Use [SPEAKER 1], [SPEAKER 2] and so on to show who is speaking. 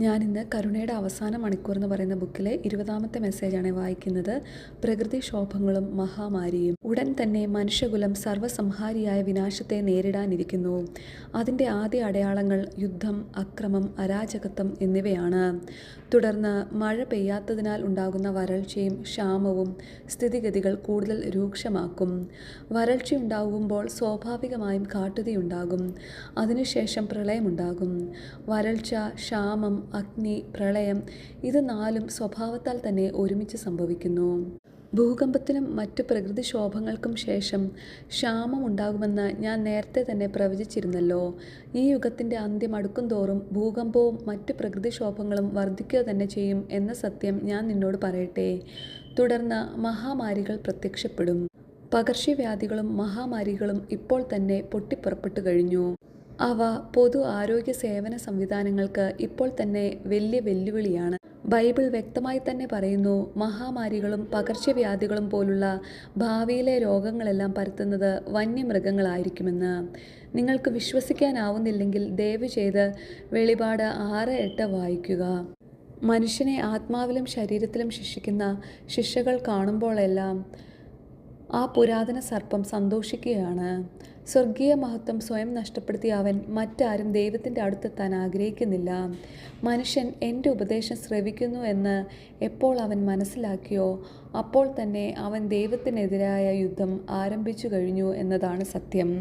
[SPEAKER 1] ഞാനിന്ന് കരുണയുടെ അവസാന മണിക്കൂർ എന്ന് പറയുന്ന ബുക്കിലെ 20-ാമത്തെ മെസ്സേജാണ് വായിക്കുന്നത്. പ്രകൃതിക്ഷോഭങ്ങളും മഹാമാരിയും. ഉടൻ തന്നെ മനുഷ്യകുലം സർവ്വസംഹാരിയായ വിനാശത്തെ നേരിടാനിരിക്കുന്നു. അതിൻ്റെ ആദ്യ അടയാളങ്ങൾ യുദ്ധം, അക്രമം, അരാജകത്വം എന്നിവയാണ്. തുടർന്ന് മഴ പെയ്യാത്തതിനാൽ ഉണ്ടാകുന്ന വരൾച്ചയും ക്ഷാമവും സ്ഥിതിഗതികൾ കൂടുതൽ രൂക്ഷമാക്കും. വരൾച്ചയുണ്ടാകുമ്പോൾ സ്വാഭാവികമായും കാട്ടുതീയുണ്ടാകും. അതിനുശേഷം പ്രളയമുണ്ടാകും. വരൾച്ച, ക്ഷാമം, അഗ്നി, പ്രളയം ഇത് നാലും സ്വഭാവത്താൽ തന്നെ ഒരുമിച്ച് സംഭവിക്കുന്നു. ഭൂകമ്പത്തിനും മറ്റു പ്രകൃതിക്ഷോഭങ്ങൾക്കും ശേഷം ക്ഷാമം ഉണ്ടാകുമെന്ന് ഞാൻ നേരത്തെ തന്നെ പ്രവചിച്ചിരുന്നല്ലോ. ഈ യുഗത്തിൻ്റെ അന്ത്യം അടുക്കുംതോറും ഭൂകമ്പവും മറ്റു പ്രകൃതിക്ഷോഭങ്ങളും വർദ്ധിക്കുക തന്നെ ചെയ്യും എന്ന സത്യം ഞാൻ നിന്നോട് പറയട്ടെ. തുടർന്ന് മഹാമാരികൾ പ്രത്യക്ഷപ്പെടും. പകർച്ചവ്യാധികളും മഹാമാരികളും ഇപ്പോൾ തന്നെ പൊട്ടിപ്പുറപ്പെട്ടു കഴിഞ്ഞു. അവ പൊതു ആരോഗ്യ സേവന സംവിധാനങ്ങൾക്ക് ഇപ്പോൾ തന്നെ വലിയ വെല്ലുവിളിയാണ്. ബൈബിൾ വ്യക്തമായി തന്നെ പറയുന്നു, മഹാമാരികളും പകർച്ചവ്യാധികളും പോലുള്ള ഭാവിയിലെ രോഗങ്ങളെല്ലാം പരത്തുന്നത് വന്യമൃഗങ്ങളായിരിക്കുമെന്ന്. നിങ്ങൾക്ക് വിശ്വസിക്കാനാവുന്നില്ലെങ്കിൽ ദയവ് ചെയ്ത് വെളിപാട് 6:8 വായിക്കുക. മനുഷ്യനെ ആത്മാവിലും ശരീരത്തിലും ശിക്ഷിക്കുന്ന ശിക്ഷകൾ കാണുമ്പോഴെല്ലാം ആ പുരാതന സർപ്പം സന്തോഷിക്കുകയാണ്. സ്വർഗീയ മഹത്വം സ്വയം നഷ്ടപ്പെടുത്തിയ അവൻ മറ്റാരും ദൈവത്തിൻ്റെ അടുത്തെത്താൻ ആഗ്രഹിക്കുന്നില്ല. മനുഷ്യൻ എൻ്റെ ഉപദേശം ശ്രവിക്കുന്നു എന്ന് എപ്പോൾ അവൻ മനസ്സിലാക്കിയോ അപ്പോൾ തന്നെ അവൻ ദൈവത്തിനെതിരായ യുദ്ധം ആരംഭിച്ചു കഴിഞ്ഞു എന്നതാണ് സത്യം.